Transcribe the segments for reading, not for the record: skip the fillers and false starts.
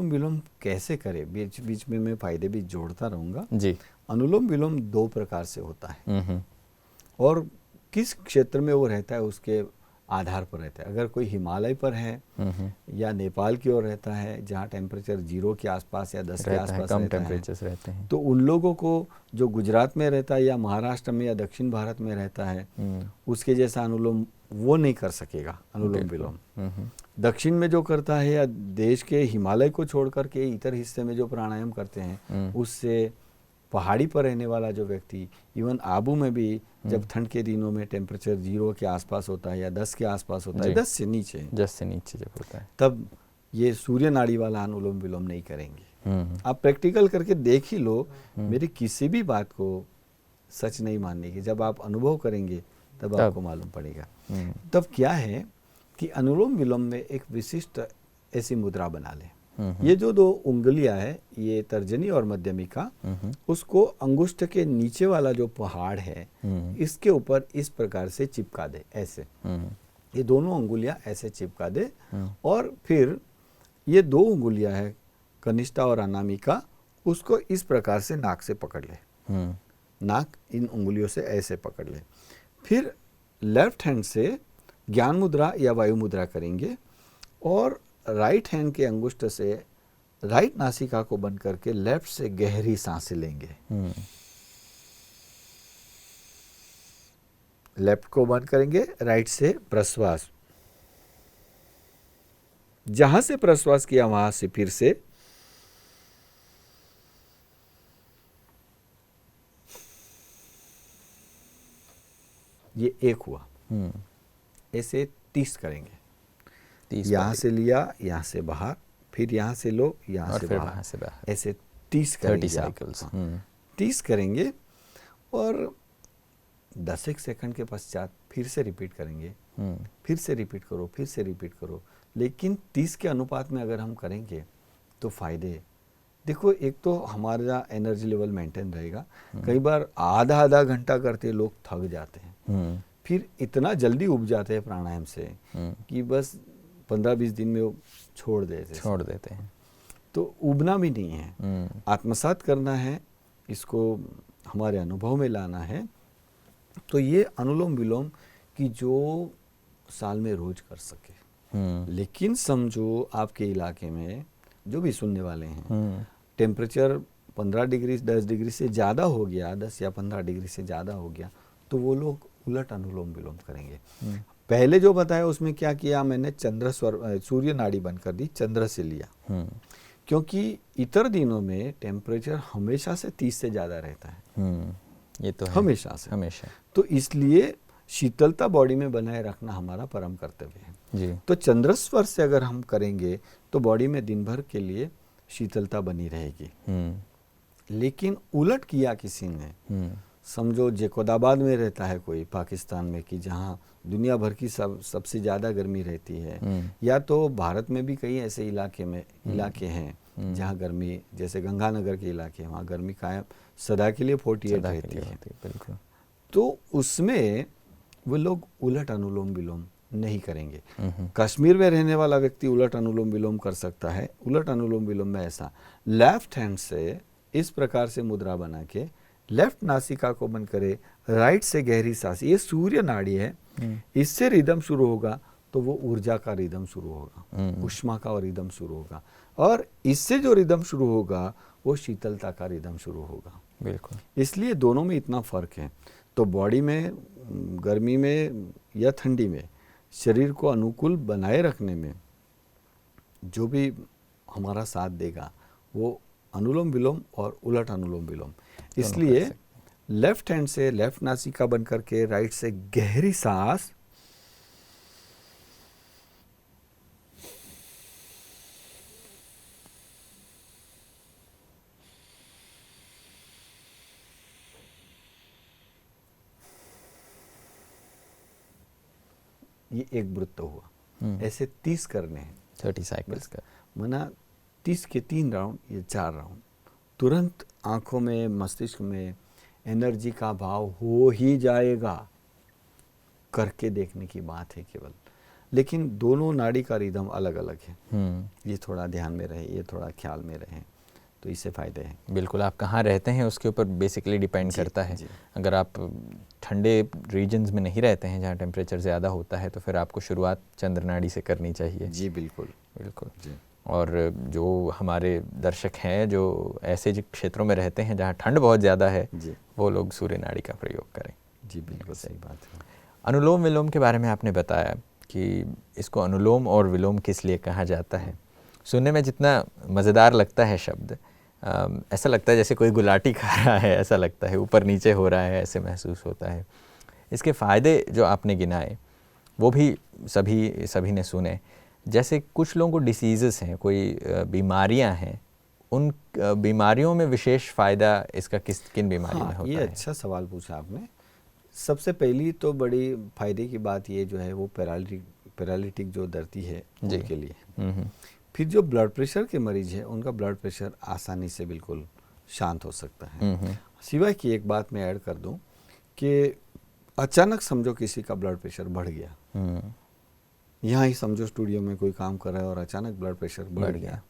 अनुलोम विलोम कैसे करें, बीच बीच में मैं फायदे भी जोड़ता रहूँगा जी। अनुलोम विलोम 2 प्रकार से होता है और किस क्षेत्र में वो रहता है उसके आधार पर रहता है। अगर कोई हिमालय पर है या नेपाल की ओर रहता है जहाँ टेम्परेचर 0 के आसपास या 10 के आसपास कम रहता है, टेम्परेचर्स रहते हैं, तो उन लोगों को जो गुजरात में रहता है या महाराष्ट्र में या दक्षिण भारत में रहता है उसके जैसा अनुलोम वो नहीं कर सकेगा अनुलोम विलोम। दक्षिण में जो करता है या देश के हिमालय को छोड़कर के इतर हिस्से में जो प्राणायाम करते हैं उससे पहाड़ी पर रहने वाला जो व्यक्ति, इवन आबू में भी जब ठंड के दिनों में टेम्परेचर 0 के आसपास होता है या 10 के आसपास होता है, 10 से नीचे जब होता है, तब ये सूर्य नाड़ी वाला अनुलोम विलोम नहीं करेंगे। आप प्रैक्टिकल करके देख ही लो, मेरी किसी भी बात को सच नहीं मानने की, जब आप अनुभव करेंगे तब आपको मालूम पड़ेगा। तब क्या है कि अनुलोम विलोम में एक विशिष्ट ऐसी मुद्रा बना लें। ये जो 2 उंगलियां है, ये तर्जनी और मध्यमिका, उसको अंगुष्ठ के नीचे वाला जो पहाड़ है इसके ऊपर इस प्रकार से चिपका दे, ऐसे ये दोनों उंगलियां ऐसे चिपका दे और फिर ये 2 उंगलियां है कनिष्ठा और अनामिका, उसको इस प्रकार से नाक से पकड़ ले, नाक इन उंगलियों से ऐसे पकड़ ले। फिर लेफ्ट हैंड से ज्ञान मुद्रा या वायु मुद्रा करेंगे और राइट हैंड के अंगुष्ठ से राइट नासिका को बंद करके लेफ्ट से गहरी सांसें लेंगे। लेफ्ट को बंद करेंगे, राइट से प्रश्वास, जहां से प्रश्वास किया वहां से फिर से ये एक हुआ। ऐसे 30 करेंगे। 30 यहाँ से लिया, यहाँ से बाहर, फिर यहाँ से लो, यहाँ से बाहर, ऐसे 30 करेंगे। 30 साइकिल्स 30 करेंगे और 10 सेकंड के पश्चात फिर से रिपीट करेंगे, फिर से रिपीट करो, फिर से रिपीट करो। लेकिन 30 के अनुपात में अगर हम करेंगे तो फायदे देखो, एक तो हमारा एनर्जी लेवल मेंटेन रहेगा। कई बार आधा घंटा करते लोग थक जाते हैं, फिर इतना जल्दी उब जाते हैं प्राणायाम से कि बस 15-20 दिन में वो छोड़ देते हैं। तो उबना भी नहीं है, आत्मसात करना है, इसको हमारे अनुभव में लाना है। तो ये अनुलोम विलोम की जो साल में रोज कर सके। लेकिन समझो आपके इलाके में जो भी सुनने वाले हैं, टेम्परेचर 15 डिग्री 10 डिग्री से ज़्यादा हो गया, 10 या 15 डिग्री से ज़्यादा हो गया, तो वो लोग उलट अनुलोम विलोम करेंगे। पहले जो बताया उसमें क्या किया मैंने, सूर्य नाड़ी बंद कर दी, चंद्र से लिया, क्योंकि इतर दिनों में टेम्परेचर हमेशा से 30 से ज़्यादा रहता है। ये तो है, हमेशा से। तो इसलिए शीतलता बॉडी में बनाए रखना हमारा परम कर्तव्य है जी। तो चंद्रस्वर से अगर हम करेंगे तो बॉडी में दिन भर के लिए शीतलता बनी रहेगी। लेकिन उलट किया किसी ने, समझो जेकोदाबाद में रहता है कोई पाकिस्तान में, कि जहाँ दुनिया भर की सबसे ज़्यादा गर्मी रहती है, या तो भारत में भी कई ऐसे इलाके हैं जहाँ गर्मी, जैसे गंगानगर के इलाके हैं, वहाँ गर्मी कायम सदा के लिए 48 रहती है। बिल्कुल। तो उसमें वो लोग उलट अनुलोम विलोम नहीं करेंगे। कश्मीर में रहने वाला व्यक्ति उलट अनुलोम विलोम कर सकता है। उलट अनुलोम विलोम में ऐसा, लेफ्ट हैंड से इस प्रकार से मुद्रा बना के लेफ्ट नासिका को बंद करे, राइट से गहरी सांस, ये सूर्य नाड़ी है, इससे रिदम शुरू होगा तो वो ऊर्जा का रिदम शुरू होगा, उष्मा का रिदम शुरू होगा, और इससे जो रिदम शुरू होगा वो शीतलता का रिदम शुरू होगा। बिल्कुल। इसलिए दोनों में इतना फर्क है। तो बॉडी में गर्मी में या ठंडी में शरीर को अनुकूल बनाए रखने में जो भी हमारा साथ देगा वो अनुलोम विलोम और उलट अनुलोम विलोम। इसलिए लेफ्ट हैंड से लेफ्ट नासिका बंद करके राइट से गहरी सांस, ये एक वृत्त हुआ। ऐसे 30 करने हैं, 30 साइकिल्स का, मना 30 के 3 राउंड, ये 4 राउंड। तुरंत आंखों में मस्तिष्क में एनर्जी का भाव हो ही जाएगा। करके देखने की बात है केवल। लेकिन दोनों नाड़ी का रिदम अलग अलग है। ये थोड़ा ध्यान में रहे, ये थोड़ा ख्याल में रहे, तो इससे फ़ायदे हैं। बिल्कुल, आप कहाँ रहते हैं उसके ऊपर बेसिकली डिपेंड करता है। अगर आप ठंडे रीजन्स में नहीं रहते हैं जहाँ टेम्परेचर ज़्यादा होता है तो फिर आपको शुरुआत चंद्र नाड़ी से करनी चाहिए। जी बिल्कुल बिल्कुल जी। और जो हमारे दर्शक हैं जो ऐसे क्षेत्रों में रहते हैं जहाँ ठंड बहुत ज़्यादा है जी, वो लोग सूर्य नाड़ी का प्रयोग करें। जी बिल्कुल सही बात है। अनुलोम विलोम के बारे में आपने बताया कि इसको अनुलोम और विलोम किस लिए कहा जाता है। सुनने में जितना मज़ेदार लगता है शब्द, ऐसा लगता है जैसे कोई गुलाटी खा रहा है, ऐसा लगता है, ऊपर नीचे हो रहा है, ऐसे महसूस होता है। इसके फ़ायदे जो आपने गिनाए वो भी सभी ने सुने। जैसे कुछ लोगों को डिसीज़ेस हैं, कोई बीमारियां हैं, उन बीमारियों में विशेष फ़ायदा इसका किन बीमारियों में होता है? ये अच्छा सवाल पूछा आपने। सबसे पहली तो बड़ी फायदे की बात ये जो है वो पैरालिटिक जो दर्दी है उनके लिए। फिर जो ब्लड प्रेशर के मरीज है उनका ब्लड प्रेशर आसानी से बिल्कुल शांत हो सकता है। सिवाय कि एक बात मैं ऐड कर दूं कि अचानक समझो किसी का ब्लड प्रेशर बढ़ गया, यहाँ ही समझो स्टूडियो में कोई काम कर रहा है और अचानक ब्लड प्रेशर बढ़ गया,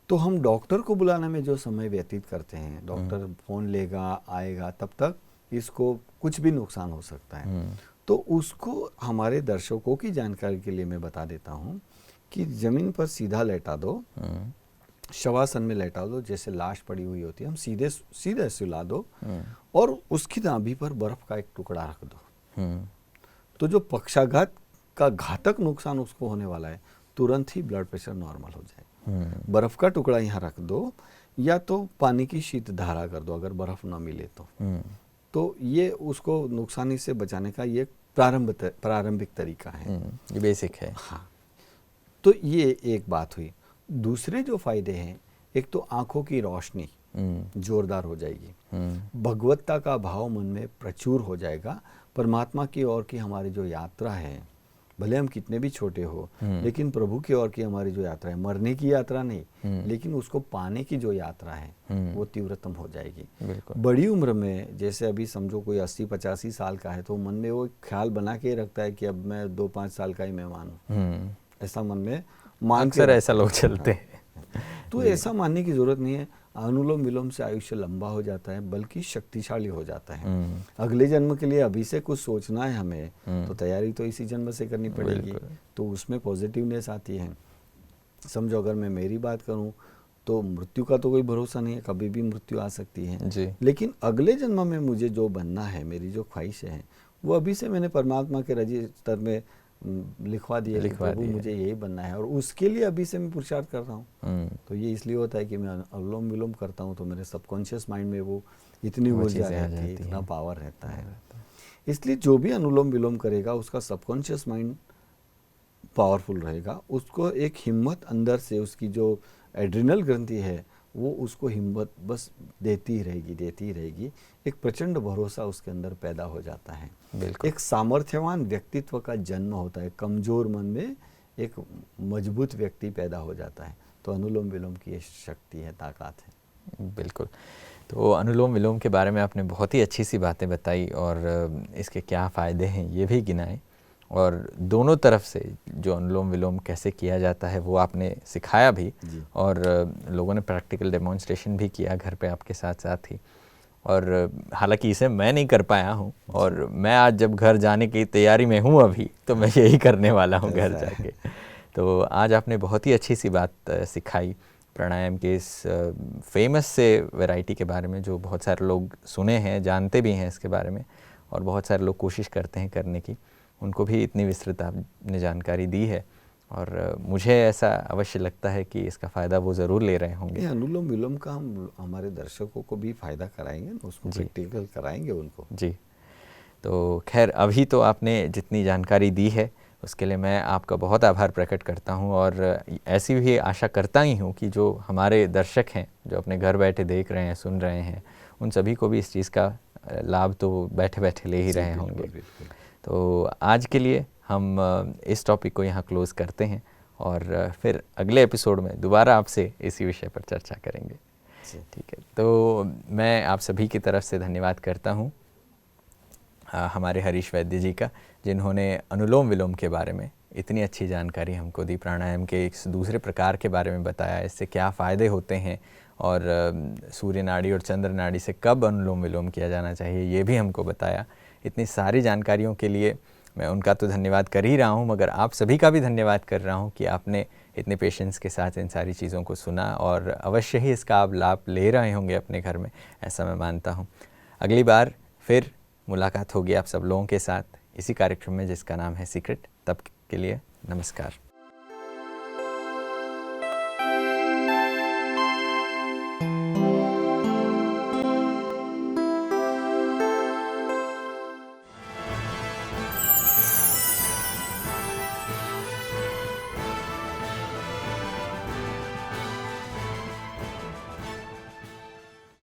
तो हम डॉक्टर को बुलाने में जो समय व्यतीत करते हैं, डॉक्टर फ़ोन लेगा आएगा, तब तक इसको कुछ भी नुकसान हो सकता है। तो उसको हमारे दर्शकों की जानकारी के लिए मैं बता देता हूँ कि ज़मीन पर सीधा लेटा दो, शवासन में लेटा दो, जैसे लाश पड़ी हुई होती है, हम सीधे सुला दो और उसकी नाभि पर बर्फ़ का एक टुकड़ा रख दो। तो जो पक्षाघात का घातक नुकसान उसको होने वाला है, तुरंत ही ब्लड प्रेशर नॉर्मल हो जाए। बर्फ़ का टुकड़ा यहाँ रख दो या तो पानी की शीत धारा कर दो अगर बर्फ़ ना मिले तो ये उसको नुकसानी से बचाने का ये प्रारंभिक तरीका है। ये बेसिक है। हाँ, तो ये एक बात हुई। दूसरे जो फायदे हैं, एक तो आंखों की रोशनी जोरदार हो जाएगी, भगवत्ता का भाव मन में प्रचुर हो जाएगा। परमात्मा की ओर की हमारी जो यात्रा है, भले हम कितने भी छोटे हो, लेकिन प्रभु की ओर की हमारी जो यात्रा है, मरने की यात्रा नहीं, लेकिन उसको पाने की जो यात्रा है वो तीव्रतम हो जाएगी। बड़ी उम्र में जैसे अभी समझो कोई 80-85 साल का है तो मन में वो ख्याल बना के रखता है कि अब मैं 2-5 साल का ही मेहमान हूँ, ऐसा मन में मान अक्सर ऐसा लोग चलते हैं। तो ऐसा मानने की जरूरत नहीं है। अनुलोम विलोम से आयुष्य लंबा हो जाता है, बल्कि शक्तिशाली हो जाता है। अगले जन्म के लिए अभी से कुछ सोचना है हमें, तो तैयारी तो इसी जन्म से करनी पड़ेगी, तो उसमें पॉजिटिवनेस आती है। समझो अगर मैं मेरी बात करूं तो मृत्यु का तो कोई भरोसा नहीं है, कभी भी मृत्यु आ सकती है जी। लेकिन अगले जन्म में मुझे जो बनना है, मेरी जो ख्वाहिश है, वो अभी से मैंने परमात्मा के रजिस्टर में लिखवा दिया कि प्रभु मुझे यही बनना है और उसके लिए अभी से मैं पुरुषार्थ कर रहा हूँ। तो ये इसलिए होता है कि मैं अनुलोम विलोम करता हूँ तो मेरे सबकॉन्शियस माइंड में वो इतनी ऊर्जा रहती है, इतना पावर रहता है। इसलिए जो भी अनुलोम विलोम करेगा उसका सबकॉन्शियस माइंड पावरफुल रहेगा, उसको एक हिम्मत अंदर से, उसकी जो एड्रिनल ग्रंथि है वो उसको हिम्मत बस देती ही रहेगी। एक प्रचंड भरोसा उसके अंदर पैदा हो जाता है, एक सामर्थ्यवान व्यक्तित्व का जन्म होता है, कमजोर मन में एक मजबूत व्यक्ति पैदा हो जाता है। तो अनुलोम विलोम की ये शक्ति है, ताकत है। बिल्कुल। तो अनुलोम विलोम के बारे में आपने बहुत ही अच्छी सी बातें बताई और इसके क्या फ़ायदे हैं ये भी गिनाए, और दोनों तरफ से जो अनुलोम विलोम कैसे किया जाता है वो आपने सिखाया भी, और लोगों ने प्रैक्टिकल डेमोन्स्ट्रेशन भी किया घर पे आपके साथ साथ ही। और हालांकि इसे मैं नहीं कर पाया हूँ, और मैं आज जब घर जाने की तैयारी में हूँ अभी, तो मैं यही करने वाला हूँ घर जाके। तो आज आपने बहुत ही अच्छी सी बात सिखाई प्राणायाम के इस फेमस से वैरायटी के बारे में, जो बहुत सारे लोग सुने हैं, जानते भी हैं इसके बारे में, और बहुत सारे लोग कोशिश करते हैं करने की। उनको भी इतनी विस्तृत आपने जानकारी दी है, और मुझे ऐसा अवश्य लगता है कि इसका फ़ायदा वो ज़रूर ले रहे होंगे। अनुलोम विलोम का हम हमारे दर्शकों को भी फ़ायदा कराएंगे, उसको प्रैक्टिकल कराएंगे उनको। जी। तो खैर, अभी तो आपने जितनी जानकारी दी है उसके लिए मैं आपका बहुत आभार प्रकट करता हूँ, और ऐसी भी आशा करता ही हूँ कि जो हमारे दर्शक हैं, जो अपने घर बैठे देख रहे हैं, सुन रहे हैं, उन सभी को भी इस चीज़ का लाभ तो बैठे बैठे ले ही रहे होंगे। तो आज के लिए हम इस टॉपिक को यहाँ क्लोज़ करते हैं, और फिर अगले एपिसोड में दोबारा आपसे इसी विषय पर चर्चा करेंगे। ठीक है, तो मैं आप सभी की तरफ से धन्यवाद करता हूँ हमारे हरीश वैद्य जी का, जिन्होंने अनुलोम विलोम के बारे में इतनी अच्छी जानकारी हमको दी, प्राणायाम के एक दूसरे प्रकार के बारे में बताया, इससे क्या फ़ायदे होते हैं और सूर्य नाड़ी और चंद्र नाड़ी से कब अनुलोम विलोम किया जाना चाहिए ये भी हमको बताया। इतनी सारी जानकारियों के लिए मैं उनका तो धन्यवाद कर ही रहा हूँ, मगर आप सभी का भी धन्यवाद कर रहा हूँ कि आपने इतने पेशेंस के साथ इन सारी चीज़ों को सुना और अवश्य ही इसका आप लाभ ले रहे होंगे अपने घर में, ऐसा मैं मानता हूँ। अगली बार फिर मुलाकात होगी आप सब लोगों के साथ इसी कार्यक्रम में जिसका नाम है सीक्रेट। तब के लिए नमस्कार।